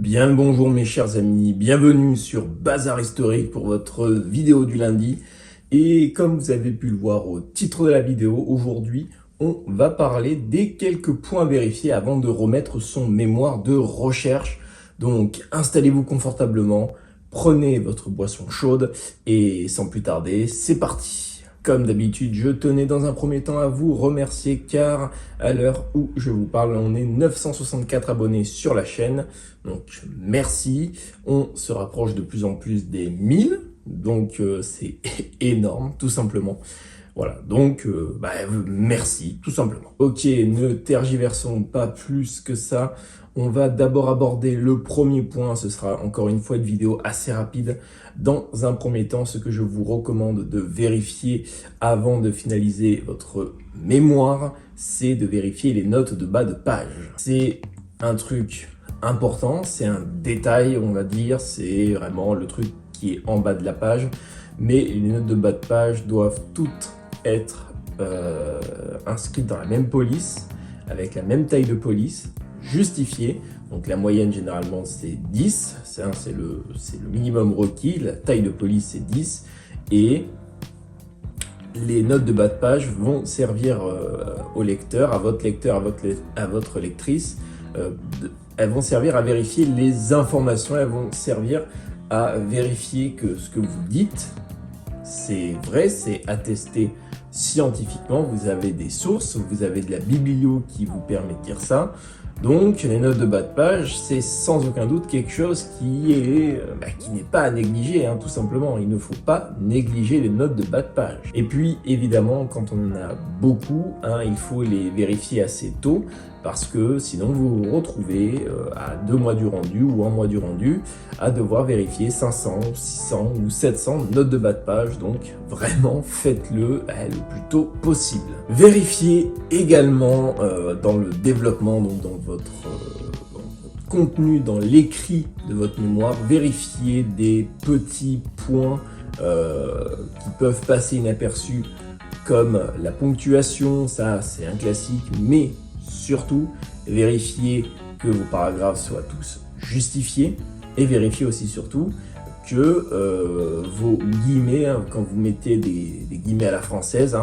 Bien le bonjour mes chers amis, bienvenue sur Bazar Historique pour votre vidéo du lundi. Et comme vous avez pu le voir au titre de la vidéo, aujourd'hui on va parler des quelques points vérifiés avant de remettre son mémoire de recherche. Donc installez-vous confortablement, prenez votre boisson chaude et sans plus tarder, c'est parti. Comme d'habitude, je tenais dans un premier temps à vous remercier car à l'heure où je vous parle, on est 964 abonnés sur la chaîne. Donc merci, on se rapproche de plus en plus des 1000, donc c'est énorme tout simplement. Voilà, donc merci tout simplement. Ok, ne tergiversons pas plus que ça. On va d'abord aborder le premier point, ce sera encore une fois une vidéo assez rapide. Dans un premier temps, ce que je vous recommande de vérifier avant de finaliser votre mémoire, c'est de vérifier les notes de bas de page. C'est un truc important, c'est un détail, on va dire, c'est vraiment le truc qui est en bas de la page, mais les notes de bas de page doivent toutes être inscrites dans la même police, avec la même taille de police, justifiée. Donc la moyenne généralement c'est 10, c'est le minimum requis, la taille de police c'est 10, et les notes de bas de page vont servir au lecteur, à votre lecteur, à votre lectrice, elles vont servir à vérifier les informations, elles vont servir à vérifier que ce que vous dites, c'est vrai, c'est attesté scientifiquement, vous avez des sources, vous avez de la biblio qui vous permet de dire ça. Donc les notes de bas de page, c'est sans aucun doute quelque chose qui n'est pas à négliger, tout simplement. Il ne faut pas négliger les notes de bas de page. Et puis évidemment, quand on en a beaucoup, il faut les vérifier assez tôt, parce que sinon vous vous retrouvez à 2 mois du rendu ou 1 mois du rendu à devoir vérifier 500, 600 ou 700 notes de bas de page. Donc vraiment faites-le le plus tôt possible. Vérifiez également dans le développement, donc dans votre contenu, dans l'écrit de votre mémoire, vérifiez des petits points qui peuvent passer inaperçus comme la ponctuation, ça c'est un classique, mais surtout, vérifiez que vos paragraphes soient tous justifiés et vérifiez aussi surtout que vos guillemets, quand vous mettez des guillemets à la française,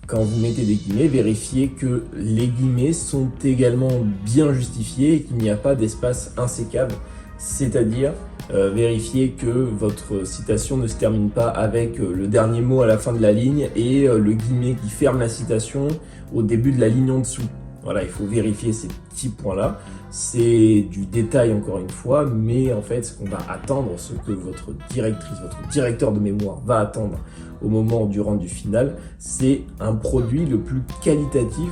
quand vous mettez des guillemets, vérifiez que les guillemets sont également bien justifiés et qu'il n'y a pas d'espace insécable, c'est-à-dire vérifiez que votre citation ne se termine pas avec le dernier mot à la fin de la ligne et le guillemet qui ferme la citation au début de la ligne en dessous. Voilà, il faut vérifier ces petits points-là. C'est du détail encore une fois, mais en fait, ce qu'on va attendre, ce que votre directrice, votre directeur de mémoire va attendre au moment du rendu final, c'est un produit le plus qualitatif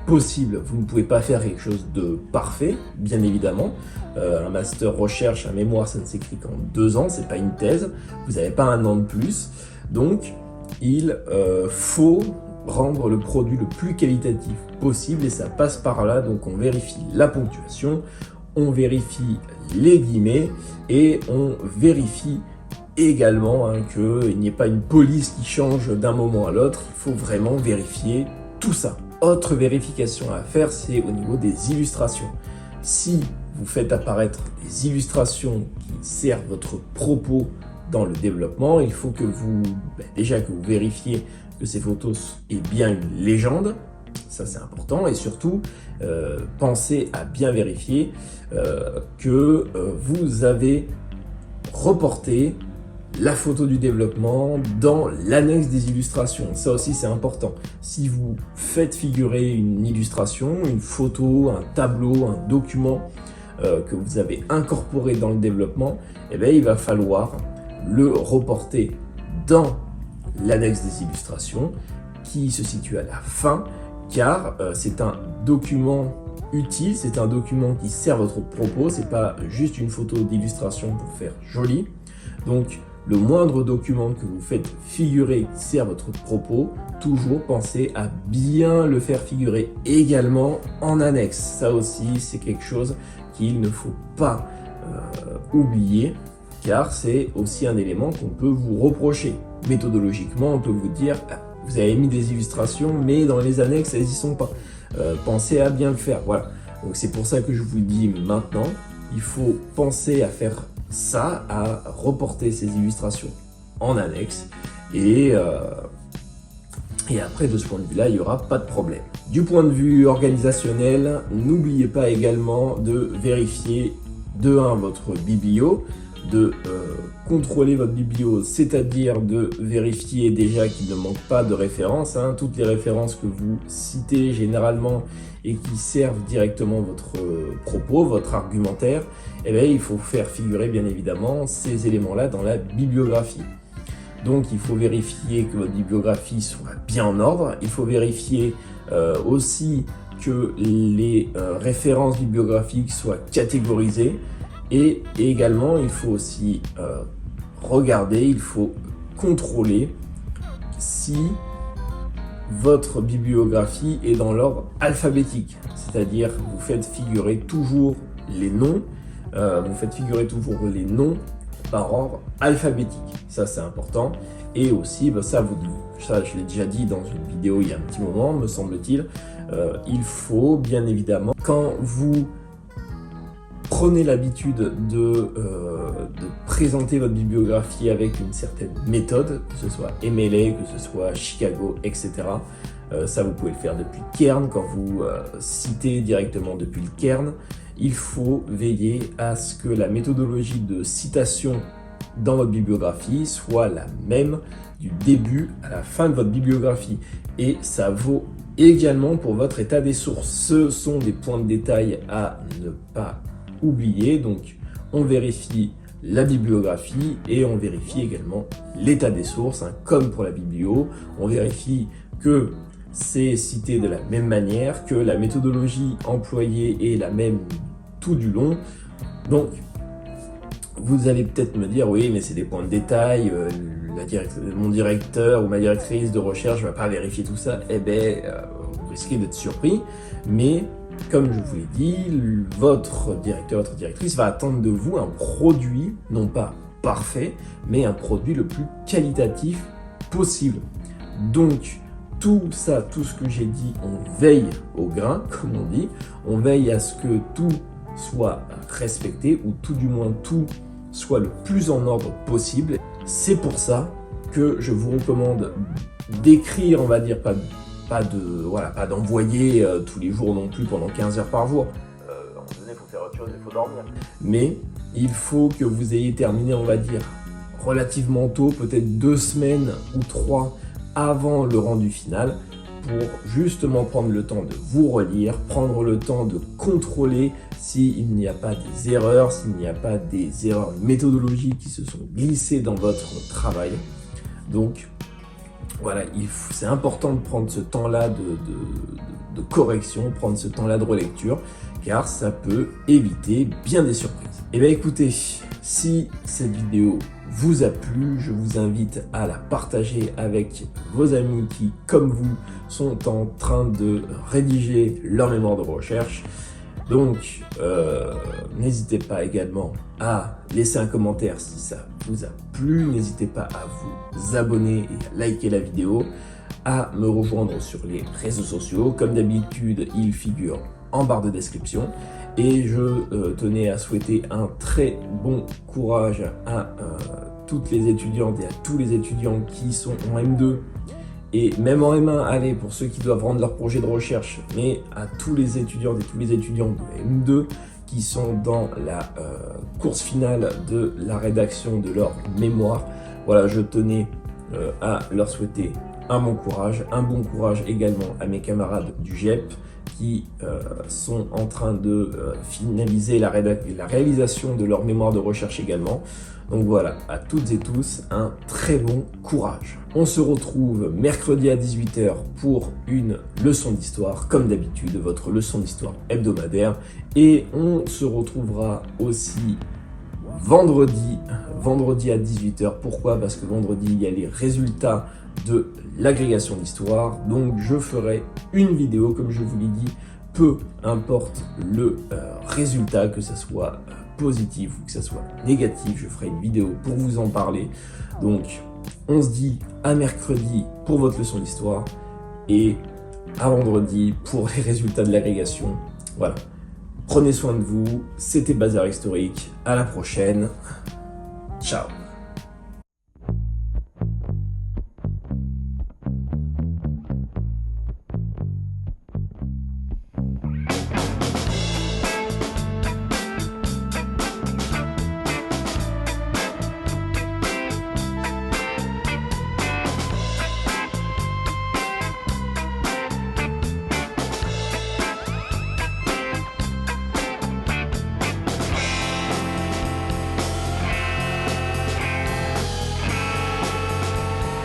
possible. Vous ne pouvez pas faire quelque chose de parfait, bien évidemment. Un master recherche, un mémoire, ça ne s'écrit qu'en 2 ans, c'est pas une thèse. Vous n'avez pas 1 an de plus. Donc, il faut rendre le produit le plus qualitatif possible et ça passe par là. Donc on vérifie la ponctuation, on vérifie les guillemets et on vérifie également qu'il n'y ait pas une police qui change d'un moment à l'autre. Il faut vraiment vérifier tout ça. Autre vérification à faire, c'est au niveau des illustrations. Si vous faites apparaître des illustrations qui servent votre propos dans le développement, il faut que déjà que vous vérifiez que ces photos est bien une légende, ça c'est important, et surtout pensez à bien vérifier que vous avez reporté la photo du développement dans l'annexe des illustrations. Ça aussi c'est important. Si vous faites figurer une illustration, une photo, un tableau, un document que vous avez incorporé dans le développement, il va falloir le reporter dans l'annexe des illustrations qui se situe à la fin, car c'est un document utile, c'est un document qui sert votre propos, c'est pas juste une photo d'illustration pour faire joli. Donc le moindre document que vous faites figurer qui sert votre propos, toujours pensez à bien le faire figurer également en annexe. Ça aussi c'est quelque chose qu'il ne faut pas oublier, car c'est aussi un élément qu'on peut vous reprocher. Méthodologiquement, on peut vous dire vous avez mis des illustrations, mais dans les annexes, elles n'y sont pas. Pensez à bien le faire. Voilà. Donc c'est pour ça que je vous dis maintenant, il faut penser à faire ça, à reporter ces illustrations en annexe, et après, de ce point de vue-là, il n'y aura pas de problème. Du point de vue organisationnel, n'oubliez pas également de vérifier de 1 votre biblio, de contrôler votre biblio, c'est-à-dire de vérifier déjà qu'il ne manque pas de références. Toutes les références que vous citez généralement et qui servent directement votre propos, votre argumentaire, eh bien, il faut faire figurer bien évidemment ces éléments-là dans la bibliographie. Donc il faut vérifier que votre bibliographie soit bien en ordre. Il faut vérifier aussi que les références bibliographiques soient catégorisées. Et également, il faut aussi regarder, il faut contrôler si votre bibliographie est dans l'ordre alphabétique. C'est-à-dire que vous faites figurer toujours les noms, par ordre alphabétique. Ça, c'est important. Et aussi, ça, je l'ai déjà dit dans une vidéo il y a un petit moment, me semble-t-il, il faut bien évidemment, quand vous prenez l'habitude de présenter votre bibliographie avec une certaine méthode, que ce soit MLA, que ce soit Chicago, etc. Ça, vous pouvez le faire depuis le Kern, quand vous citez directement depuis le Kern. Il faut veiller à ce que la méthodologie de citation dans votre bibliographie soit la même du début à la fin de votre bibliographie. Et ça vaut également pour votre état des sources. Ce sont des points de détail à ne pas oublier. Donc, on vérifie la bibliographie et on vérifie également l'état des sources, comme pour la biblio. On vérifie que c'est cité de la même manière, que la méthodologie employée est la même tout du long. Donc, vous allez peut-être me dire, oui, mais c'est des points de détail, mon directeur ou ma directrice de recherche ne va pas vérifier tout ça. Eh bien, vous risquez d'être surpris, mais comme je vous l'ai dit, votre directeur, votre directrice va attendre de vous un produit, non pas parfait, mais un produit le plus qualitatif possible. Donc, tout ça, tout ce que j'ai dit, on veille au grain, comme on dit, on veille à ce que tout soit respecté, ou tout du moins tout soit le plus en ordre possible. C'est pour ça que je vous recommande d'écrire, on va dire, pas d'envoyer tous les jours non plus pendant 15 heures par jour. À un moment donné, il faut faire autre chose, il faut dormir. Mais il faut que vous ayez terminé, on va dire, relativement tôt, peut-être 2 semaines ou 3 avant le rendu final, pour justement prendre le temps de vous relire, prendre le temps de contrôler s'il n'y a pas des erreurs, s'il n'y a pas des erreurs méthodologiques qui se sont glissées dans votre travail. Donc, voilà, c'est important de prendre ce temps-là de correction, prendre ce temps-là de relecture, car ça peut éviter bien des surprises. Et bien écoutez, si cette vidéo vous a plu, je vous invite à la partager avec vos amis qui, comme vous, sont en train de rédiger leur mémoire de recherche. Donc, n'hésitez pas également à laisser un commentaire si ça vous a plu. N'hésitez pas à vous abonner et à liker la vidéo, à me rejoindre sur les réseaux sociaux. Comme d'habitude, ils figurent en barre de description. Et je tenais à souhaiter un très bon courage à toutes les étudiantes et à tous les étudiants qui sont en M2 et même en M1, allez, pour ceux qui doivent rendre leur projet de recherche, mais à tous les étudiants et tous les étudiants de M2 qui sont dans la course finale de la rédaction de leur mémoire. Voilà, je tenais à leur souhaiter un bon courage également à mes camarades du GEP qui sont en train de finaliser la réalisation de leur mémoire de recherche également. Donc voilà, à toutes et tous, un très bon courage. On se retrouve mercredi à 18 h pour une leçon d'histoire, comme d'habitude, votre leçon d'histoire hebdomadaire. Et on se retrouvera aussi vendredi à 18 h. Pourquoi? Parce que vendredi, il y a les résultats de l'agrégation d'histoire. Donc je ferai une vidéo, comme je vous l'ai dit, peu importe le résultat, que ce soit positif ou que ce soit négatif, je ferai une vidéo pour vous en parler. Donc on se dit à mercredi pour votre leçon d'histoire et à vendredi pour les résultats de l'agrégation. Voilà. Prenez soin de vous, c'était Bazar Historique, à la prochaine, ciao.